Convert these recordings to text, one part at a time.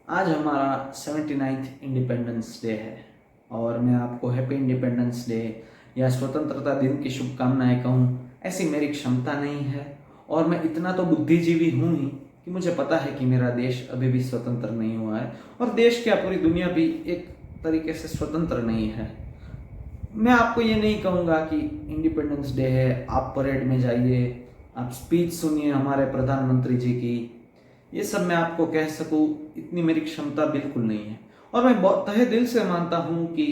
आज हमारा 79th independence day है और मैं आपको हैप्पी इंडिपेंडेंस डे या स्वतंत्रता दिन की शुभकामनाएं कहूँ, ऐसी मेरी क्षमता नहीं है। और मैं इतना तो बुद्धिजीवी हूँ ही कि मुझे पता है कि मेरा देश अभी भी स्वतंत्र नहीं हुआ है और देश क्या पूरी दुनिया भी एक तरीके से स्वतंत्र नहीं है। मैं आपको ये नहीं कहूँगा कि इंडिपेंडेंस डे है आप परेड में जाइए, आप स्पीच सुनिए हमारे प्रधानमंत्री जी की, ये सब मैं आपको कह सकूं, इतनी मेरी क्षमता बिल्कुल नहीं है। और मैं बहुत तहे दिल से मानता हूं कि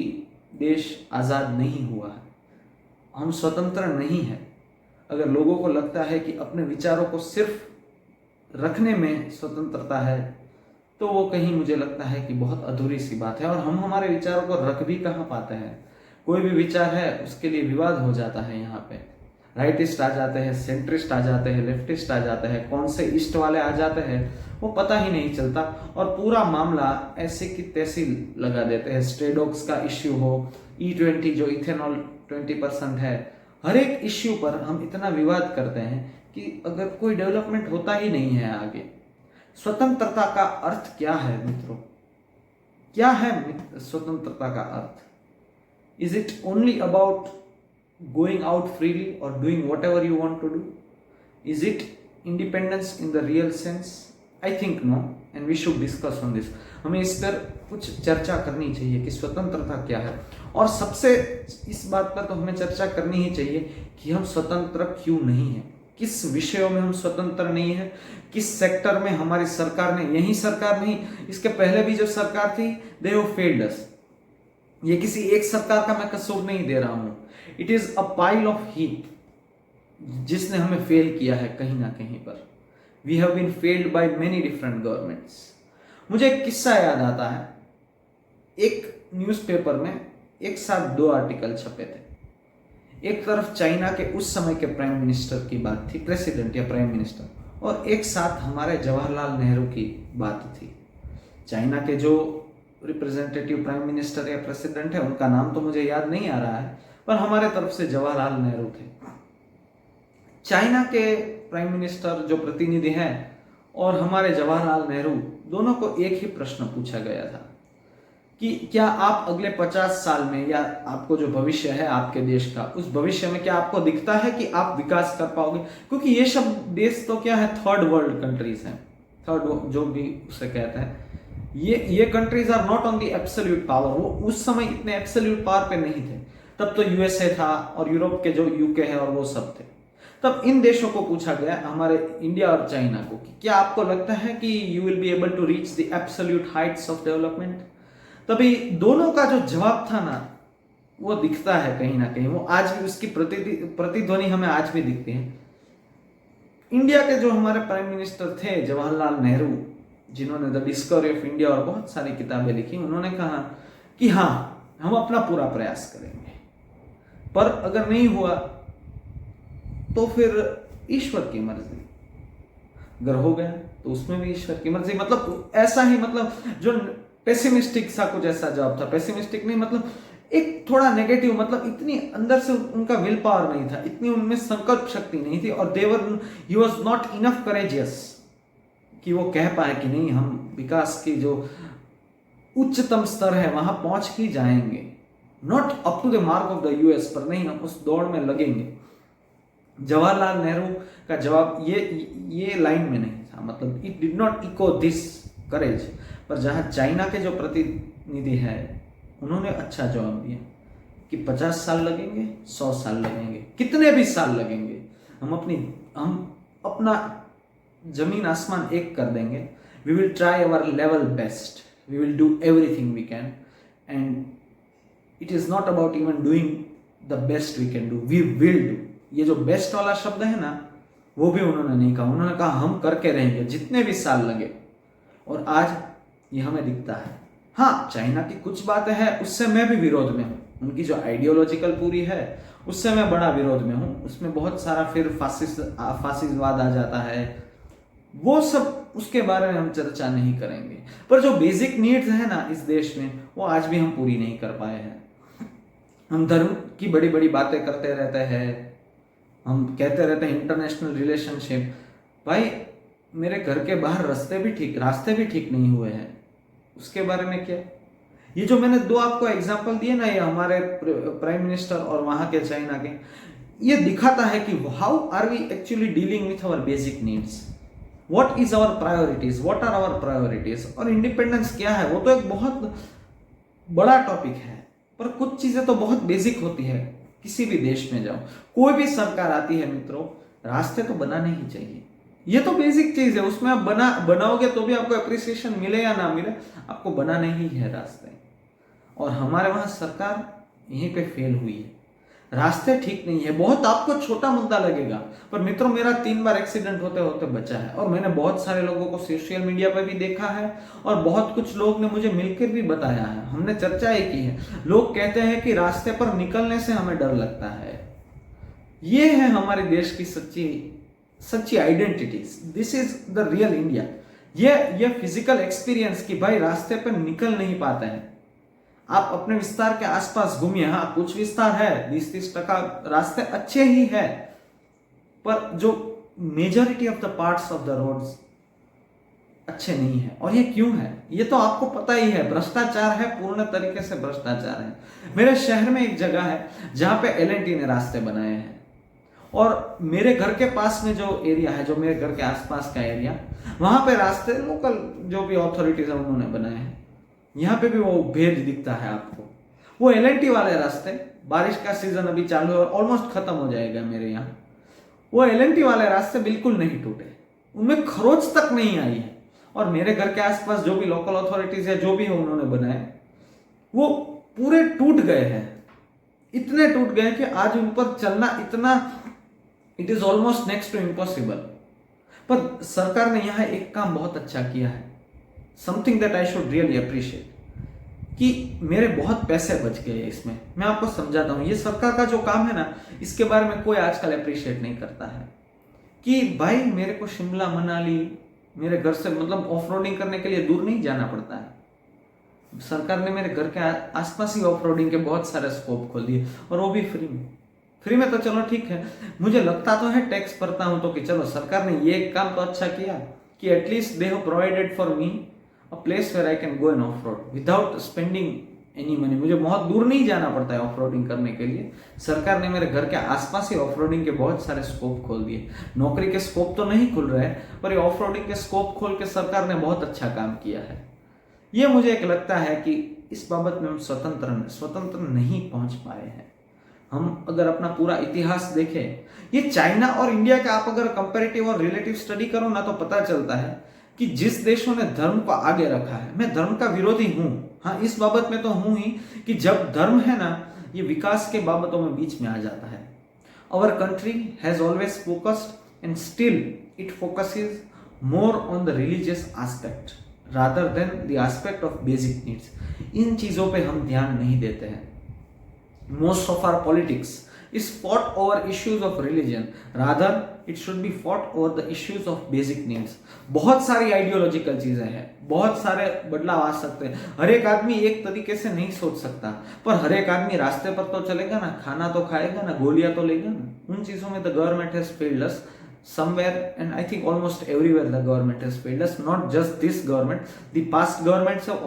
देश आज़ाद नहीं हुआ है, हम स्वतंत्र नहीं है। अगर लोगों को लगता है कि अपने विचारों को सिर्फ रखने में स्वतंत्रता है तो वो कहीं मुझे लगता है कि बहुत अधूरी सी बात है। और हम हमारे विचारों को रख भी कहाँ पाते हैं। कोई भी विचार है उसके लिए विवाद हो जाता है। यहाँ पे राइटिस्ट आ जाते हैं, सेंट्रिस्ट आ जाते हैं, लेफ्टिस्ट आ जाते हैं, कौन से ईस्ट वाले आ जाते हैं वो पता ही नहीं चलता और पूरा मामला ऐसे की तैसी लगा देते हैं। स्ट्रेडॉक्स का इश्यू हो, E20 जो इथेनॉल 20% है, हर एक इश्यू पर हम इतना विवाद करते हैं कि अगर कोई डेवलपमेंट होता ही नहीं है आगे। स्वतंत्रता का अर्थ क्या है मित्रों? क्या है स्वतंत्रता का अर्थ? Is it only about going out freely or doing whatever you want to do? Is it independence in the real sense? I think no, and we should discuss on this. हमें इस पर कुछ चर्चा करनी चाहिए कि स्वतंत्रता क्या है। और सबसे इस बात पर तो हमें चर्चा करनी ही चाहिए कि हम स्वतंत्र क्यों नहीं है, किस विषयों में हम स्वतंत्र नहीं है, किस सेक्टर में हमारी सरकार ने, यही सरकार नहीं इसके पहले भी जो सरकार थी, दे हैव फेल्ड अस। ये किसी एक सरकार का मैं कसूर नहीं दे रहा हूं, it is a pile of heap जिसने हमें फेल किया है कहीं ना कहीं पर। We have been failed by many different governments. मुझे एक किस्सा याद आता है। एक न्यूज़पेपर में एक साथ दो आर्टिकल छपे थे। एक तरफ चाइना के उस समय के प्राइम मिनिस्टर की बात थी, प्रेसिडेंट या प्राइम मिनिस्टर, और एक साथ हमारे जवाहरलाल नेहरू की बात थी। चाइना के जो रिप्रेजेंटेटिव प्राइम मिनिस्टर या प्रेसिडेंट है उनका नाम तो मुझे याद नहीं आ रहा है, पर हमारे तरफ से जवाहरलाल नेहरू थे। चाइना के प्राइम मिनिस्टर जो प्रतिनिधि हैं और हमारे जवाहरलाल नेहरू, दोनों को एक ही प्रश्न पूछा गया था कि क्या आप अगले 50 साल में, या आपको जो भविष्य है आपके देश का, उस भविष्य में क्या आपको दिखता है कि आप विकास कर पाओगे? क्योंकि ये सब देश तो क्या है, थर्ड वर्ल्ड कंट्रीज हैं, थर्ड जो भी उसे कहते हैं, ये countries are not on the absolute power. वो उस समय इतने एब्सोल्यूट पावर पे नहीं थे, तब तो यूएसए था और यूरोप के जो यूके है और वो सब थे। तब इन देशों को पूछा गया, हमारे इंडिया और चाइना को, कि क्या आपको लगता है कि you will be able to reach the absolute heights of development? तभी दोनों का जो जवाब था ना, वो दिखता है कहीं ना कहीं, वो आज भी उसकी प्रतिध्वनि हमें आज भी दिखती है। इंडिया के जो हमारे प्राइम मिनिस्टर थे जवाहरलाल नेहरू, जिन्होंने द डिस्कवरी ऑफ इंडिया और बहुत सारी किताबें लिखी, उन्होंने कहा कि हाँ, हम अपना पूरा प्रयास करेंगे, पर अगर नहीं हुआ तो फिर ईश्वर की मर्जी, अगर हो गया तो उसमें भी ईश्वर की मर्जी। मतलब ऐसा ही, मतलब जो पेसिमिस्टिक सा कुछ ऐसा जवाब था। पेसिमिस्टिक नहीं, मतलब एक थोड़ा नेगेटिव, मतलब इतनी अंदर से उनका विल पावर नहीं था, इतनी उनमें संकल्प शक्ति नहीं थी, और he was not enough courageous कि वो कह पाए कि नहीं, हम विकास की जो उच्चतम स्तर है वहां पहुंच ही जाएंगे, not up to the mark of the US, पर नहीं, हम उस दौड़ में लगेंगे। जवाहरलाल नेहरू का जवाब ये लाइन में नहीं था, मतलब it did not echo this courage. पर जहां चाइना के जो प्रतिनिधि है उन्होंने अच्छा जवाब दिया कि 50 साल लगेंगे, 100 साल लगेंगे, कितने भी साल लगेंगे, हम अपना जमीन आसमान एक कर देंगे। We will try our level best, we will do everything we can, and it is not about even doing the best we can do, we will do. ये जो बेस्ट वाला शब्द है ना, वो भी उन्होंने नहीं कहा, उन्होंने कहा हम करके रहेंगे जितने भी साल लगे। और आज ये हमें दिखता है। हाँ, चाइना की कुछ बातें हैं उससे मैं भी विरोध में हूँ, उनकी जो आइडियोलॉजिकल पूरी है उससे मैं बड़ा विरोध में हूँ। उसमें बहुत सारा फिर फासिस्टवाद आ जाता है, वो सब उसके बारे में हम चर्चा नहीं करेंगे। पर जो बेसिक नीड्स है ना इस देश में, वो आज भी हम पूरी नहीं कर पाए हैं। हम धर्म की बड़ी बड़ी बातें करते रहते हैं, हम कहते रहते हैं इंटरनेशनल रिलेशनशिप। भाई, मेरे घर के बाहर रास्ते भी ठीक नहीं हुए हैं, उसके बारे में क्या? ये जो मैंने दो आपको एग्जांपल दिए ना, ये हमारे प्राइम मिनिस्टर और वहां के चाइना के, ये दिखाता है कि how are we actually dealing with our basic needs, what is our priorities, what are our priorities. और इंडिपेंडेंस क्या है, वो तो एक बहुत बड़ा टॉपिक है, पर कुछ चीजें तो बहुत बेसिक होती है। किसी भी देश में जाओ, कोई भी सरकार आती है मित्रों, रास्ते तो बनाने ही चाहिए। ये तो बेसिक चीज है, उसमें आप बनाओगे तो भी आपको अप्रिसिएशन मिले या ना मिले, आपको बनाने ही है रास्ते। और हमारे वहां सरकार यहीं पे फेल हुई है, रास्ते ठीक नहीं है। बहुत आपको छोटा मुद्दा लगेगा, पर मित्रों मेरा 3 बार एक्सीडेंट होते होते बचा है, और मैंने बहुत सारे लोगों को सोशल मीडिया पर भी देखा है, और बहुत कुछ लोग ने मुझे मिलकर भी बताया है, हमने चर्चा ही की है। लोग कहते हैं कि रास्ते पर निकलने से हमें डर लगता है। ये है हमारे देश की सच्ची identity, this is the real India. ये फिजिकल एक्सपीरियंस कि भाई रास्ते पर निकल नहीं पाते हैं। आप अपने विस्तार के आसपास घूमिए, हाँ कुछ विस्तार है, 20-30% रास्ते अच्छे ही है, पर जो majority of the parts of the roads अच्छे नहीं है। और ये क्यों है, ये तो आपको पता ही है, भ्रष्टाचार है, पूर्ण तरीके से भ्रष्टाचार है। मेरे शहर में एक जगह है जहां पे L&T ने रास्ते बनाए हैं, और मेरे घर के पास में जो एरिया है, जो मेरे घर के आसपास का एरिया, वहां पे रास्ते लोकल जो भी अथॉरिटीज है उन्होंने बनाए हैं। यहाँ पे भी वो भेद दिखता है आपको। वो L&T वाले रास्ते, बारिश का सीजन अभी चालू है और ऑलमोस्ट खत्म हो जाएगा मेरे यहाँ, वो L&T वाले रास्ते बिल्कुल नहीं टूटे, उनमें खरोच तक नहीं आई है। और मेरे घर के आसपास जो भी लोकल अथॉरिटीज है, जो भी है उन्होंने बनाए, वो पूरे टूट गए हैं। इतने टूट गए कि आज उन पर चलना इतना, it is almost next to impossible. पर सरकार ने यहाँ एक काम बहुत अच्छा किया है, something that I should really appreciate, कि मेरे बहुत पैसे बच गए इसमें। मैं आपको समझाता हूँ, ये सरकार का जो काम है ना, इसके बारे में कोई आजकल अप्रिशिएट नहीं करता है। कि भाई मेरे को शिमला मनाली मेरे घर से मतलब ऑफ रोडिंग करने के लिए दूर नहीं जाना पड़ता है। सरकार ने मेरे घर के आसपास ही ऑफ रोडिंग के बहुत सारे स्कोप खोल दिए, और वो भी फ्री में तो चलो ठीक है, मुझे लगता तो है टैक्स भरता हूं तो कि चलो सरकार ने ये काम तो अच्छा किया कि at least they have provided for me a place where I can go and of road without spending any money. मुझे बहुत दूर नहीं जाना पड़ता है ऑफ रोडिंग करने के लिए। सरकार ने मेरे घर के आसपास ही ऑफ रोडिंग के बहुत सारे स्कोप खोल दिए। नौकरी के स्कोप तो नहीं खुल रहे, पर ये ऑफ रोडिंग के स्कोप खोल के सरकार ने बहुत अच्छा काम किया है। ये मुझे एक लगता है कि इस बाबत में हम स्वतंत्र नहीं पहुंच पाए हैं। हम अगर अपना पूरा इतिहास देखें, ये चाइना और इंडिया का आप अगर कंपैरेटिव और रिलेटिव स्टडी करो ना, तो पता चलता है कि जिस देशों ने धर्म को आगे रखा है, मैं धर्म का विरोधी हूं, हाँ इस बाबत में तो हूं ही, कि जब धर्म है ना, ये विकास के बाबतों में बीच में आ जाता है। Our country has always focused and still it focuses more on the religious aspect rather than the aspect of basic needs. इन चीजों पे हम ध्यान नहीं देते हैं। Most of our politics is fought over issues of religion, rather it should be fought over the issues of basic needs। बहुत सारी आइडियोलॉजिकल चीजें हैं, बहुत सारे बदलाव आ सकते हैं। हर एक आदमी एक तरीके से नहीं सोच सकता, पर हर एक आदमी रास्ते पर तो चलेगा ना, खाना तो खाएगा ना, गोलियां तो लेगा ना। उन चीजों में the government has failed us somewhere, and I think almost everywhere the government has failed us, not just this government, the past governments have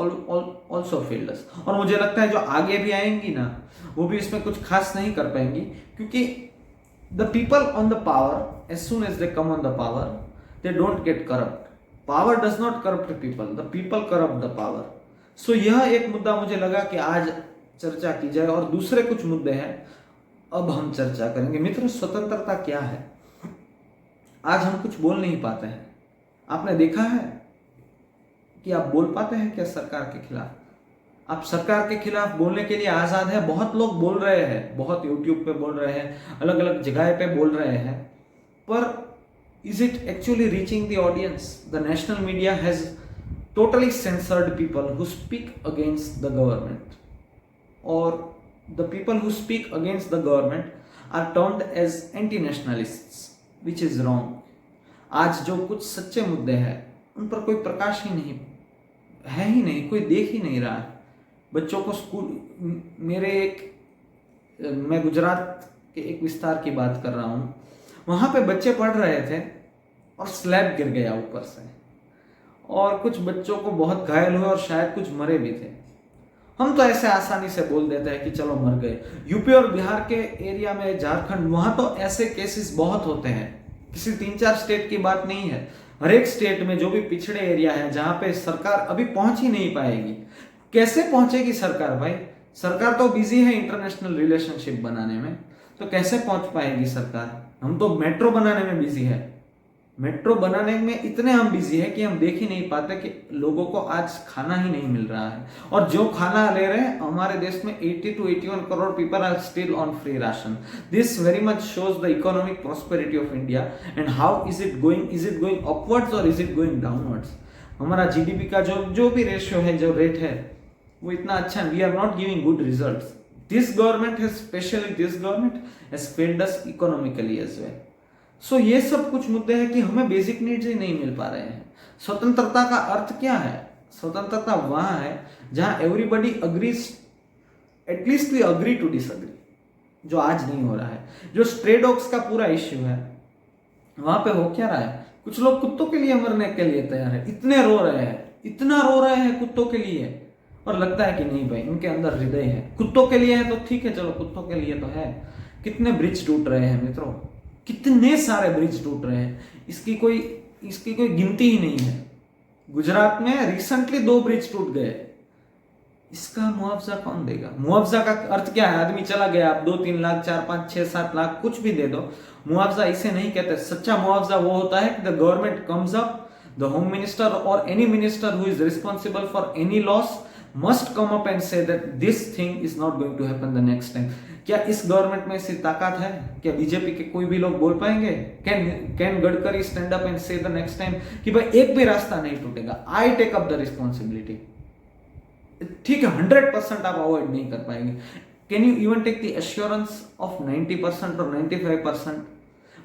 also failed us। और मुझे लगता है जो आगे भी आएंगी ना, वो भी इसमें कुछ खास नहीं कर पाएंगी, क्योंकि the people on the power, as soon as they come on the power, they don't get corrupt। Power does not corrupt people, the people corrupt the power। So यह एक मुद्दा मुझे लगा कि आज चर्चा की जाए, और दूसरे कुछ मुद्दे हैं अब हम चर्चा करेंगे। मित्र, स्वतंत्रता क्या है? आज हम कुछ बोल नहीं पाते हैं। आपने देखा है कि आप बोल पाते हैं क्या सरकार के खिलाफ? आप सरकार के खिलाफ बोलने के लिए आजाद है। बहुत लोग बोल रहे हैं, बहुत यूट्यूब पे बोल रहे हैं, अलग अलग जगह पे बोल रहे हैं, पर is it actually reaching the audience? The national media has totally censored people who speak against the government, और the people who speak against the government are termed as anti nationalists, which is wrong. आज जो कुछ सच्चे मुद्दे हैं उन पर कोई प्रकाश ही नहीं है, ही नहीं, कोई देख ही नहीं रहा है। बच्चों को स्कूल, मैं गुजरात के एक विस्तार की बात कर रहा हूँ, वहां पे बच्चे पढ़ रहे थे और स्लैब गिर गया ऊपर से, और कुछ बच्चों को बहुत घायल हुए और शायद कुछ मरे भी थे। हम तो ऐसे आसानी से बोल देते हैं कि चलो मर गए। यूपी और बिहार के एरिया में, झारखंड, वहां तो ऐसे केसेस बहुत होते हैं। किसी 3-4 स्टेट की बात नहीं है, हर एक स्टेट में जो भी पिछड़े एरिया है जहां पे सरकार अभी पहुंच ही नहीं पाएगी। कैसे पहुंचेगी सरकार भाई? सरकार तो बिजी है इंटरनेशनल रिलेशनशिप बनाने में, तो कैसे पहुंच पाएगी सरकार? हम तो मेट्रो बनाने में बिजी है। मेट्रो बनाने में इतने हम बिजी है कि हम देख ही नहीं पाते कि लोगों को आज खाना ही नहीं मिल रहा है। और जो खाना ले रहे हैं, हमारे देश में 80 to 81 crore people are still on free ration. This very much shows the economic prosperity of India and how is it going upwards और इज इट गोइंग डाउनवर्ड्स। हमारा जीडीपी का जो भी रेशियो है, जो रेट है, वो इतना अच्छा, we are not giving good results. This government has, specially this government has failed us economically as well. So ये सब कुछ मुद्दे हैं कि हमें बेसिक नीड्स ही नहीं मिल पा रहे हैं। स्वतंत्रता का अर्थ क्या है? स्वतंत्रता वहां है जहां everybody agrees, at least we agree to disagree, जो आज नहीं हो रहा है। जो स्ट्रे डॉग्स का पूरा इश्यू है, वहां पे हो क्या रहा है? कुछ लोग कुत्तों के लिए मरने के लिए तैयार है, इतने रो रहे हैं, इतना रो रहे हैं कुत्तों के लिए, और लगता है कि नहीं भाई, इनके अंदर हृदय है। कुत्तों के लिए है तो ठीक है, चलो कुत्तों के लिए तो है। कितने ब्रिज टूट रहे हैं मित्रों, कितने सारे ब्रिज टूट रहे हैं, इसकी कोई गिनती ही नहीं है। गुजरात में रिसेंटली 2 ब्रिज टूट गए। इसका मुआवजा कौन देगा? मुआवजा का अर्थ क्या है? आदमी चला गया, आप 2-3 लाख, 4-5, 6-7 लाख कुछ भी दे दो, मुआवजा इसे नहीं कहते। सच्चा मुआवजा वो होता है कि the government comes up, the home minister और any minister who is responsible for any loss must come up and say that this thing is not going to happen the next time. क्या इस government में ऐसी ताकत है? क्या BJP के कोई भी लोग बोल पाएंगे? Can Gadkari stand up and say the next time कि भाई एक भी रास्ता नहीं टूटेगा, I take up the responsibility? ठीक है, 100% आप अवॉइड नहीं कर पाएंगे। Can you even take the assurance of 90% और 95%?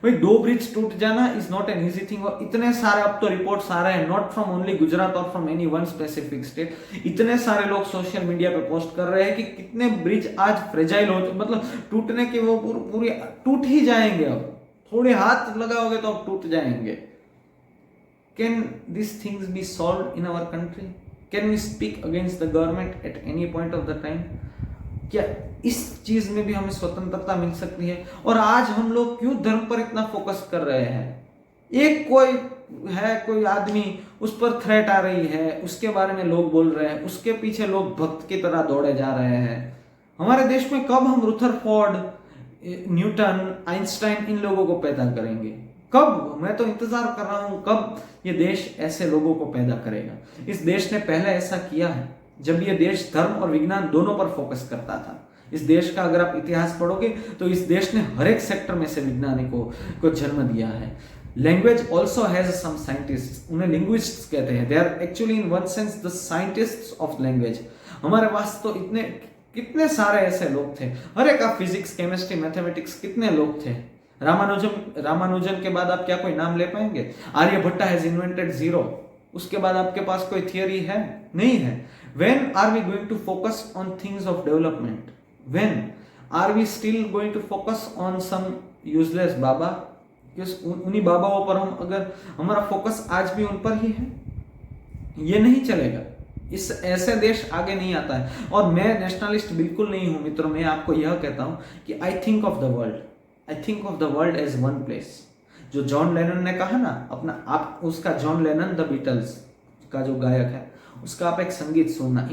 भाई 2 ब्रिज टूट जाना is not an easy thing. और इतने सारे अब तो रिपोर्ट्स आ रहे हैं, नॉट फ्रॉम ओनली गुजरात और from any one specific state, इतने सारे लोग सोशल मीडिया पे पोस्ट कर रहे हैं कि कितने ब्रिज आज फ्रेजाइल हो, मतलब टूटने के वो पूरी टूट ही जाएंगे। अब थोड़े हाथ लगाओगे तो अब टूट जाएंगे। Can this things be solved in our country? Can we speak against the government at any point of the time? क्या इस चीज में भी हमें स्वतंत्रता मिल सकती है? और आज हम लोग क्यों धर्म पर इतना फोकस कर रहे हैं? एक कोई आदमी, उस पर थ्रेट आ रही है, उसके बारे में लोग बोल रहे हैं, उसके पीछे लोग भक्त की तरह दौड़े जा रहे हैं। हमारे देश में कब हम रुथरफोर्ड, न्यूटन, आइंस्टाइन, इन लोगों को पैदा करेंगे? कब? मैं तो इंतजार कर रहा हूं कब ये देश ऐसे लोगों को पैदा करेगा। इस देश ने पहले ऐसा किया है जब ये देश धर्म और विज्ञान दोनों पर फोकस करता था। इस देश का अगर आप इतिहास पढ़ोगे तो इस देश ने हर एक सेक्टर में से वैज्ञानिकों को जन्म दिया है। Language also has some scientist, उन्हें लिंग्विस्ट्स कहते हैं। They are actually in one sense the scientists of language. हमारे पास तो कितने सारे ऐसे लोग थे, हर एक आप फिजिक्स, केमिस्ट्री, मैथमेटिक्स, कितने लोग थे। रामानुजन के बाद आप क्या कोई नाम ले पाएंगे? Aryabhatta has invented zero. उसके बाद आपके पास कोई थियरी है? नहीं है। When are we going to focus on things of development? When are we still going to focus on some useless बाबा? उन्हीं बाबाओं पर हम, अगर हमारा फोकस आज भी उन पर ही है, ये नहीं चलेगा। इस ऐसे देश आगे नहीं आता है। और मैं नेशनलिस्ट बिल्कुल नहीं हूं मित्रों, मैं आपको यह कहता हूं कि I think of the world as one place. जो जॉन लेनन ने कहा ना अपना, आप उसका, जॉन लेनन द बीटल्स का जो गायक है, उसका आप एक संगीत सुनना,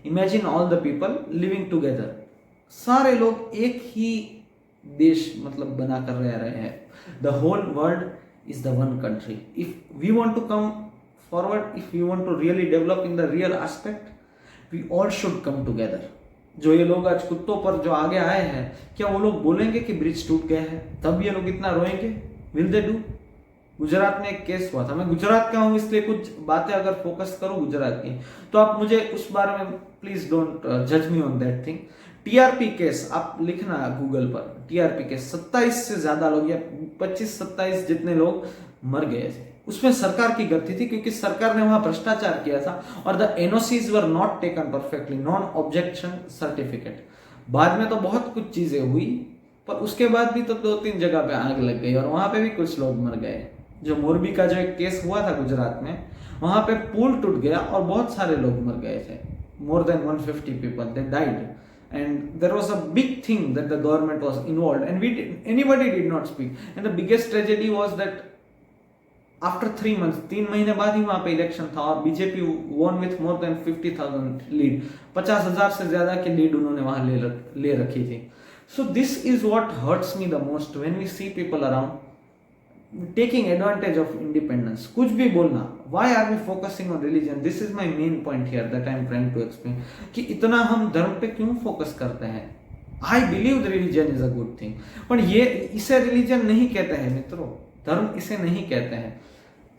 imagine all the people living together. सारे लोग एक ही देश मतलब बनाकर रह रहे हैं। The whole world is the one country. If we want to come forward, if we want to really develop in the real aspect, we all should come together. जो ये लोग आज कुत्तों पर जो आगे आए हैं, क्या वो लोग बोलेंगे कि ब्रिज टूट गए हैं तब ये लोग इतना रोएंगे? Will they do? गुजरात में एक केस हुआ था, मैं गुजरात का हूं इसलिए कुछ बातें अगर फोकस करूं गुजरात की, तो आप मुझे उस बारे में प्लीज डोंट जज me on that thing. TRP case आप लिखना गूगल पर, टीआरपी केस 27 से ज्यादा लोग या 25-27 जितने लोग मर गए थे। उसमें सरकार की गलती थी क्योंकि सरकार ने वहां भ्रष्टाचार किया था और the NOCs were not taken perfectly, non objection certificate. बाद में तो बहुत कुछ चीजें हुई, पर उसके बाद भी तो 2-3 जगह पे आग लग गई और वहां पे भी कुछ लोग मर गए। जो मोरबी का जो एक केस हुआ था गुजरात में, वहां पे पुल टूट गया और बहुत सारे लोग मर गए थे, more than 150 people they died, and there was a big thing that the government was involved, and anybody did not speak, and the biggest tragedy was that after 3 months 3 महीने बाद ही वहां पे इलेक्शन था और BJP won with more than 50,000 lead, 50,000 से ज्यादा की lead उन्होंने वहां ले रखी थी. So this is what hurts me the most when we see people around taking advantage of independence. कुछ भी बोलना, why are we focusing on religion? This is my main point here that I am trying to explain कि इतना हम धर्म पे क्यों focus करते हैं. I believe religion is a good thing, पर ये इसे रिलीजन नहीं कहते हैं मित्रों, धर्म इसे नहीं कहते हैं.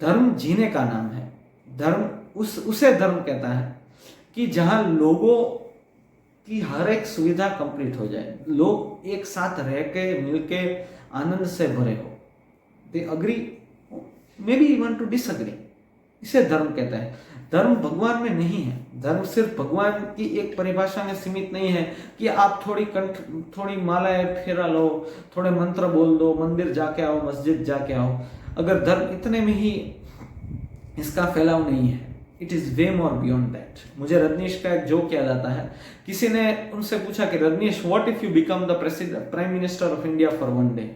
धर्म जीने का नाम है. धर्म उसे धर्म कहता है कि जहां लोगों की हर एक सुविधा कंप्लीट हो जाए, लोग एक साथ रह के मिलके आनंद से भरे हो. They agree, may be even to disagree. इसे धर्म कहता है. धर्म भगवान में नहीं है. धर्म सिर्फ भगवान की एक परिभाषा में सीमित नहीं है कि आप थोड़ी मालाएं फेरा लो, थोड़े मंत्र बोल दो, मंदिर जाके आओ, मस्जिद जाके आओ. अगर धर्म इतने में ही इसका फैलाव नहीं है, it is way more beyond that. मुझे रजनीश का एक जोक याद आता है. किसी ने उनसे पूछा कि Rajneesh, what if you become the prime minister of India for one day?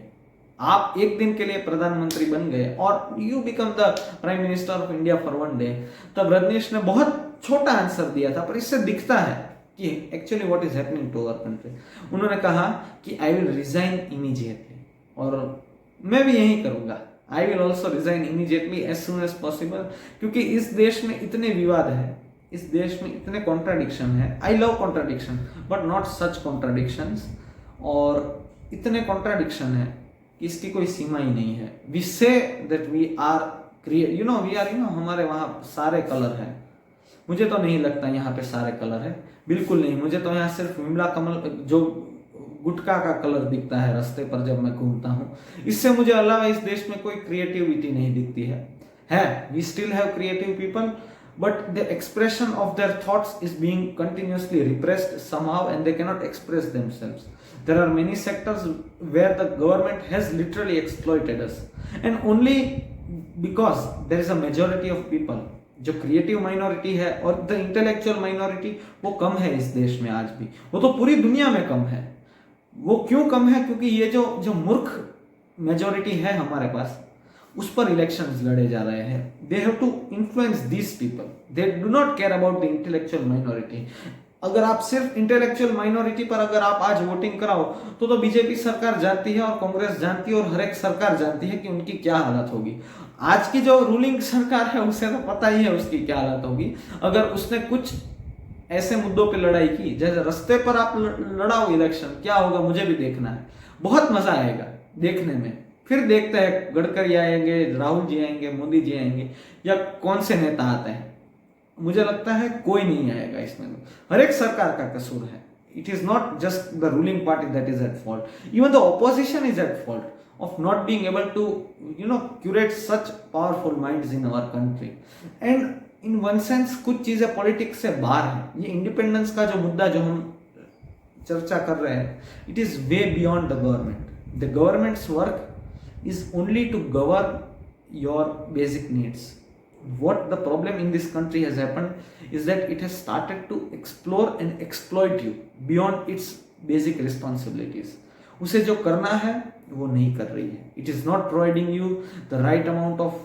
आप एक दिन के लिए प्रधानमंत्री बन गए और you become the prime minister of India for one day. तब रजनीश ने बहुत छोटा आंसर दिया था, पर इससे दिखता है कि actually what is happening to our country. उन्होंने कहा कि आई विल रिजाइन इमीडिएटली, और मैं भी यही करूंगा. I will also resign immediately as soon as possible, क्योंकि इस देश में इतने विवाद है, इस देश में इतने कॉन्ट्राडिक्शन है. I love contradiction but not such contradictions. और इतने कॉन्ट्राडिक्शन है कि इसकी कोई सीमा ही नहीं है. We say that we are हमारे वहां सारे कलर है. मुझे तो नहीं लगता यहाँ पे सारे कलर है, बिल्कुल नहीं. मुझे तो यहाँ सिर्फ विमला कमल जो गुटखा का कलर दिखता है रास्ते पर जब मैं घूमता हूँ. इससे मुझे अलावा इस देश में कोई क्रिएटिविटी नहीं दिखती है. We still have creative people, but the expression of their thoughts is being continuously repressed somehow, and they cannot express themselves. There are many sectors where the government has literally exploited us, and only because there is a majority of people, जो creative minority है और the intellectual minority, वो कम है इस देश में आज भी. वो तो पूरी दुनिया में कम है. वो क्यों कम है? क्योंकि ये जो मूर्ख मेजॉरिटी है हमारे पास, उस पर इलेक्शंस लड़े जा रहे हैं. They have to influence these people, they do not care about the intellectual minority. अगर आप सिर्फ इंटेलेक्चुअल माइनॉरिटी पर अगर आप आज वोटिंग कराओ तो बीजेपी सरकार जानती है और कांग्रेस जानती है और हर एक सरकार जानती है कि उनकी क्या हालत होगी. आज की जो रूलिंग सरकार है उसे तो पता ही है उसकी क्या हालत होगी. अगर उसने कुछ ऐसे मुद्दों पे लड़ाई की, जैसे रास्ते पर आप लड़ाओ इलेक्शन, क्या होगा मुझे भी देखना है. बहुत मजा आएगा देखने में. फिर देखते हैं गडकरी आएंगे, राहुल जी आएंगे, मोदी जी आएंगे, या कौन से नेता आते हैं. मुझे लगता है कोई नहीं आएगा इसमें. हर एक सरकार का कसूर है. It is not just the ruling party that is at fault. Even the opposition is at fault of not being able to curate such powerful minds in our country. And in one sense कुछ चीजें politics से बाहर है. ये independence का जो मुद्दा जो हम चर्चा कर रहे हैं, it is way beyond the government. The governments work is only to govern your basic needs. What the problem in this country has happened is that it has started to explore and exploit you beyond its basic responsibilities. उसे जो करना है वो नहीं कर रही है. It is not providing you the right amount of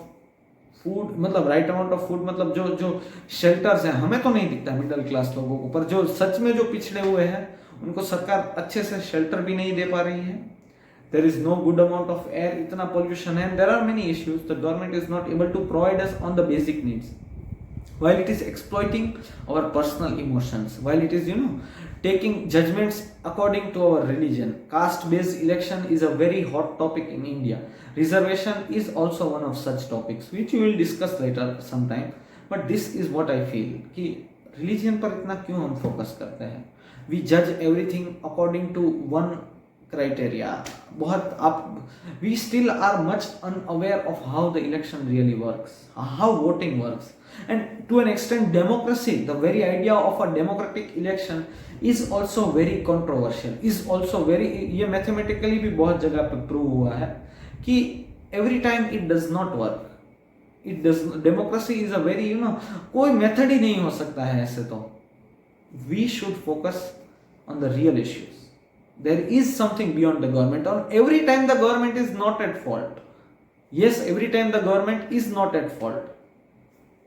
food, मतलब right amount of food, मतलब जो shelters हैं, हमें तो नहीं दिखता मिडिल क्लास लोगों को, पर जो सच में जो पिछड़े हुए हैं उनको सरकार अच्छे से शेल्टर भी नहीं दे पा रही है. There is no good amount of air, इतना pollution है, and there are many issues. The government is not able to provide us on the basic needs, while it is exploiting our personal emotions, while it is taking judgments according to our religion. Caste based election is a very hot topic in India. Reservation is also one of such topics which we will discuss later sometime. But this is what I feel कि religion पर इतना क्यों हम focus करते हैं. We judge everything according to one criteria. We still are much unaware of how the election really works, how voting works, and to an extent democracy, the very idea of a democratic election is also very controversial, is also very, ये mathematically भी बहुत जगह पे prove हुआ है कि every time it does not work. It does, democracy is a very, कोई method ही नहीं हो सकता है ऐसे तो. We should focus on the real issues. There is something beyond the government, or every time the government is not at fault. Yes, every time the government is not at fault.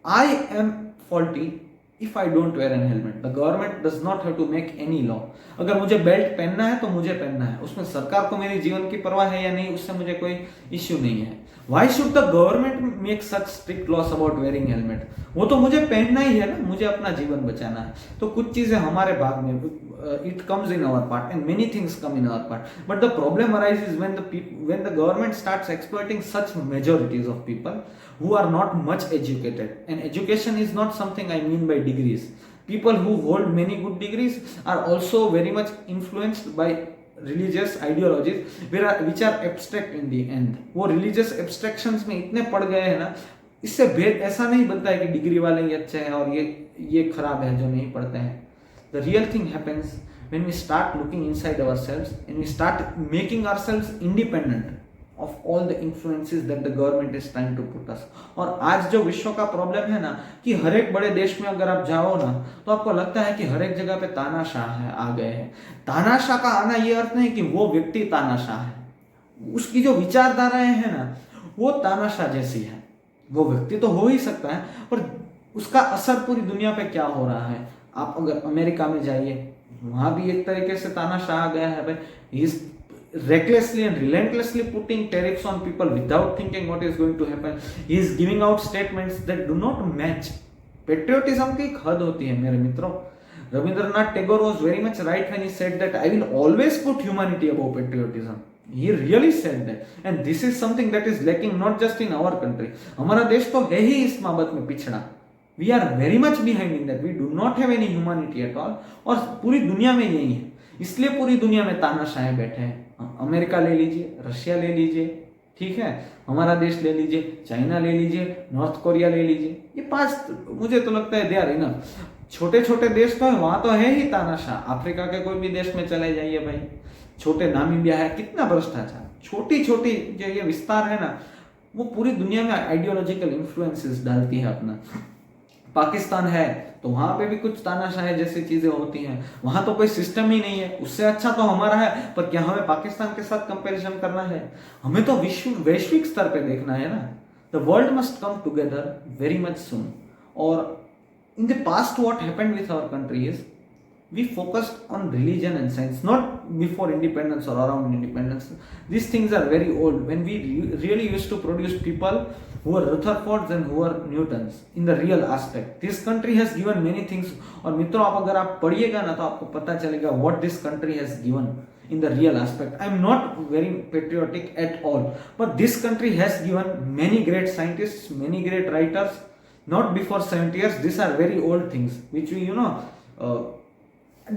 I am faulty if I don't wear an helmet. The government does not have to make any law. अगर मुझे belt पहनना है तो मुझे पहनना है, उसमें सरकार को मेरे जीवन की परवाह है या नहीं, उससे मुझे कोई इश्यू नहीं है. Why should the government make such strict laws about wearing helmet? वो तो मुझे पहनना ही है ना, मुझे अपना जीवन बचाना है. तो कुछ चीजें हमारे भाग में, it comes in our part, and many things come in our part. But the problem arises when the government starts exploiting such majorities of people who are not much educated. And education is not something I mean by degrees. People who hold many good degrees are also very much influenced by religious ideologies which are abstract in the end. वो religious abstractions में इतने पड़ गए हैं ना, इससे भेद ऐसा नहीं बनता है कि डिग्री वाले ही अच्छे हैं और ये खराब है जो नहीं पढ़ते हैं. The real thing happens when we start looking inside ourselves and we start making ourselves independent of all the influences that the government is trying to put us. और आज जो विश्व का प्रॉब्लम है ना, कि हर एक बड़े देश में अगर आप जाओ ना, तो आपको लगता है कि हर एक जगह पे तानाशाह है, आ गए हैं. तानाशाह का आना ये अर्थ नहीं कि वो व्यक्ति तानाशाह है, उसकी जो विचारधाराएं हैं ना वो तानाशाह जैसी है. वो व्यक्ति तो हो ही सकता है, पर उसका असर पूरी दुनिया पे क्या हो रहा है. आप अगर अमेरिका में जाइए, वहां भी एक तरीके से तानाशाह आ गया है. भाई recklessly and relentlessly putting tariffs on people without thinking what is going to happen. He is giving out statements that do not match. Patriotism की एक हद होती है मेरे मित्रों. Rabindranath Tagore was very much right when he said that I will always put humanity above patriotism. He really said that, and this is something that is lacking not just in our country. हमारा देश तो है ही इस बाबत में पिछड़ा. We are very much behind in that. We do not have any humanity at all. और पूरी दुनिया में यही है, इसलिए पूरी दुनिया में तानाशाह बैठे हैं. अमेरिका ले लीजिए, रशिया ले लीजिए, ठीक है, हमारा देश ले लीजिए, चाइना ले लीजिए, नॉर्थ कोरिया ले लीजिए. ये 5 मुझे तो लगता है दे आर इनफ. छोटे छोटे देश तो है, वहां तो है ही तानाशाह. अफ्रीका के कोई भी देश में चले जाइए भाई, छोटे नामीबिया है, कितना भ्रष्टाचार. छोटी छोटी जो ये विस्तार है ना, वो पूरी दुनिया में आइडियोलॉजिकल इन्फ्लुएंसेस डालती है अपना. पाकिस्तान है तो वहां पे भी कुछ तानाशाही जैसी चीजें होती हैं. वहां तो कोई सिस्टम ही नहीं है, उससे अच्छा तो हमारा है, पर क्या हमें पाकिस्तान के साथ कंपैरिजन करना है? हमें तो वैश्विक स्तर पे देखना है ना. The world must come together very much soon. और in the past what happened with our country is we focused on religion and science, not before independence or around independence. These things are very old, when we really used to produce people who were Rutherfords and who were Newtons in the real aspect. This country has given many things. और मित्रों, आप अगर आप पढ़िएगा ना तो आपको पता चलेगा what this country has given in the real aspect. I'm not very patriotic at all, but this country has given many great scientists, many great writers, not before 70 years. These are very old things which we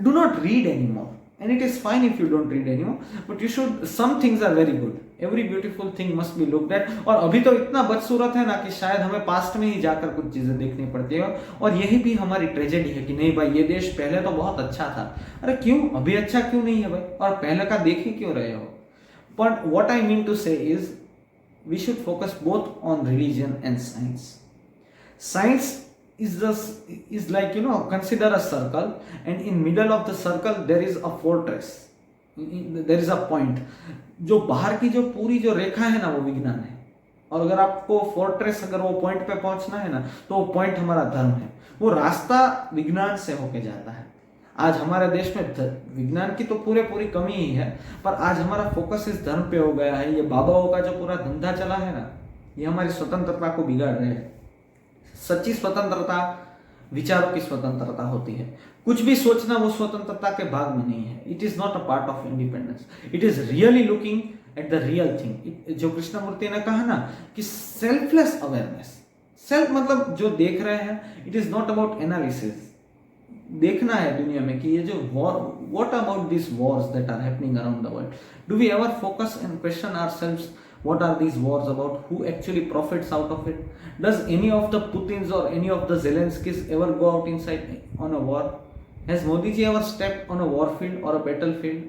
do not read anymore, and it is fine if you don't read anymore, but you should. Some things are very good. Every beautiful thing must be looked at. और अभी तो इतना बदसूरत है ना कि शायद हमें पास्ट में ही जाकर कुछ चीजें देखनी पड़ती है. और यही भी हमारी ट्रेजेडी है कि नहीं भाई, ये देश पहले तो बहुत अच्छा था. अरे क्यों, अभी अच्छा क्यों नहीं है भाई? और पहले का देख ही क्यों रहे हो? But what I mean to say is we should focus both on religion and science. Science is like, consider a circle, and in middle of the circle there is a fortress, there is a point. जो बाहर की जो पूरी जो रेखा है ना वो विज्ञान है. और अगर आपको फोर्ट्रेस, अगर वो पॉइंट पे पहुंचना है ना, तो वो पॉइंट हमारा धर्म है. वो रास्ता विज्ञान से होके जाता है. आज हमारे देश में विज्ञान की तो पूरी कमी ही है, पर आज हमारा फोकस इस धर्म पे हो गया है. ये बाबाओं का जो पूरा धंधा चला है ना, ये हमारी स्वतंत्रता को बिगाड़ रहे हैं. सच्ची स्वतंत्रता विचारों की स्वतंत्रता होती है. कुछ भी सोचना वो स्वतंत्रता के भाग में नहीं है. It is not a part of independence. It is really looking at the real thing. जो कृष्णमूर्ति ने कहा ना कि सेल्फलेस अवेयरनेस. सेल्फ मतलब जो देख रहे हैं. It is not about analysis. देखना है दुनिया में कि ये जो war, what about this wars that are happening around the world. Do we ever focus and question ourselves? What are these wars about? Who actually profits out of it? Does any of the Putins or any of the Zelenskys ever go out inside on a war? Has Modi ji ever stepped on a war field or a battlefield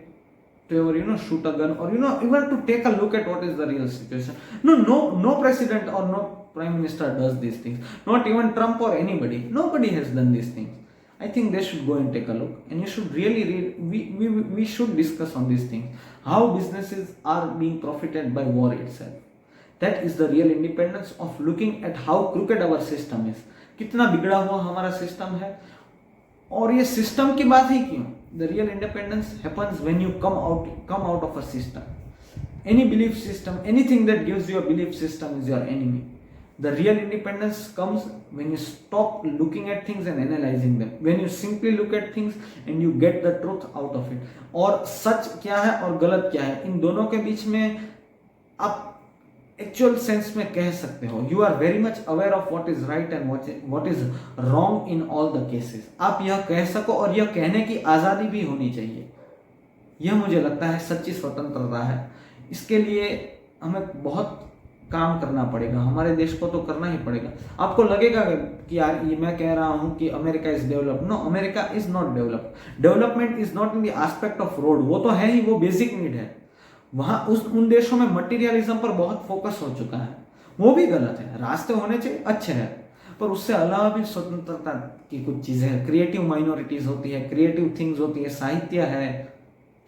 to ever shoot a gun, or even to take a look at what is the real situation. No president or no prime minister does these things. Not even Trump or anybody. Nobody has done these things. I think they should go and take a look, and you should really read. We should discuss on these things, how businesses are being profited by war itself. That is the real independence of looking at how crooked our system is. कितना बिगड़ा हुआ हमारा system है, और ये system की बात ही क्यों. The real independence happens when you come out of a system. Any belief system, anything that gives you a belief system is your enemy. The real independence comes when you stop looking at things and analyzing them. When you simply look at things and you get the truth out of it. और सच क्या है और गलत क्या है, इन दोनों के बीच में आप एक्चुअल सेंस में कह सकते हो. You are very much aware of what is right and what is wrong in all the cases. आप यह कह सको, और यह कहने की आज़ादी भी होनी चाहिए. यह मुझे लगता है सच्ची स्वतंत्रता है. इसके लिए हमें बहुत काम करना पड़ेगा. हमारे देश को तो करना ही पड़ेगा. आपको लगेगा कि यार ये मैं कह रहा हूं कि America is developed. No, America is not developed. Development is not in the aspect of road. वो तो है ही, वो बेसिक नीड है. वहां उन देशों में मटेरियलिज्म पर बहुत फोकस हो चुका है. वो भी गलत है. रास्ते होने चाहिए, अच्छे हैं, पर उससे अलावा भी स्वतंत्रता की कुछ चीजें हैं. क्रिएटिव माइनॉरिटीज होती है, क्रिएटिव थिंग्स होती है, साहित्य है.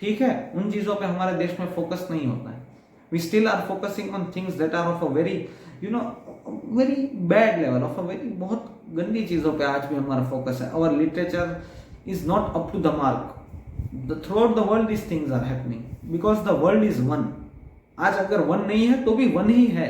ठीक है, उन चीजों पे हमारे देश में फोकस नहीं होता है. We still are focusing on things that are of a very very bad level, of a very बहुत गंदी चीजों पे आज भी हमारा फोकस है. Our literature is not up to the mark. Through the world these things are happening because the world is one. आज अगर वन नहीं है तो भी वन ही है.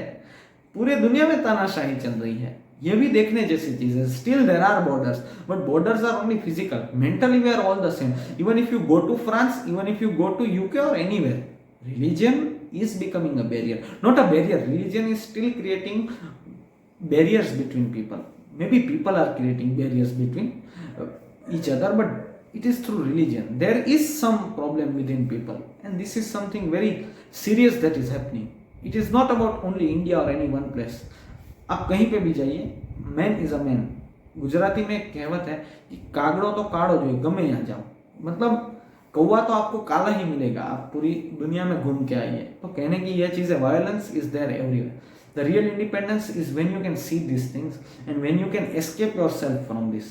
पूरे दुनिया में तानाशाही चल रही है. ये भी देखने जैसी चीज है. Still there are borders, but borders are only physical. Mentally we are all the same. Even if you go to France, even if you go to UK और anywhere, religion is becoming a barrier. Not a barrier. Religion is still creating barriers between people. Maybe people are creating barriers between each other, but it is through religion. There is some problem within people, and this is something very serious that is happening. It is not about only India or any one place. आप कहीं पे भी जाइए, man is a man. Gujarati में एक कहावत है कि कागड़ो तो काड़ो जो गमे यहाँ जाओ. मतलब कौवा तो आपको काला ही मिलेगा, आप पूरी दुनिया में घूम के आइए. तो कहने की यह चीज है, violence is there everywhere. The real independence is when you can see this things and when you can escape yourself from this.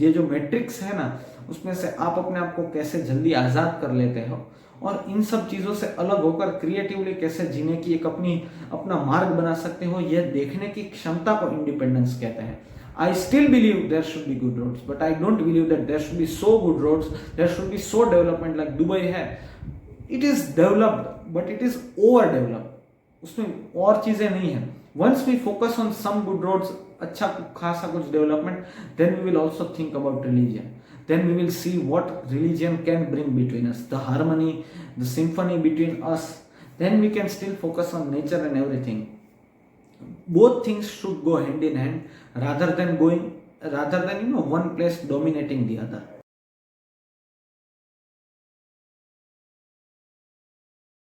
ये जो मैट्रिक्स है ना, उसमें से आप अपने आप को कैसे जल्दी आजाद कर लेते हो, और इन सब चीजों से अलग होकर क्रिएटिवली कैसे जीने की एक अपना मार्ग बना सकते हो, यह देखने की क्षमता को इंडिपेंडेंस कहते हैं. I still believe there should be good roads, but I don't believe that there should be so good roads, there should be so development like Dubai है. It is developed, but it is overdeveloped. उसमें और चीजें नहीं है. Once we focus on some good roads, अच्छा खासा कुछ development, then we will also think about religion. Then we will see what religion can bring between us, the harmony, the symphony between us. Then we can still focus on nature and everything. Both things should go hand in hand rather than one place dominating the other.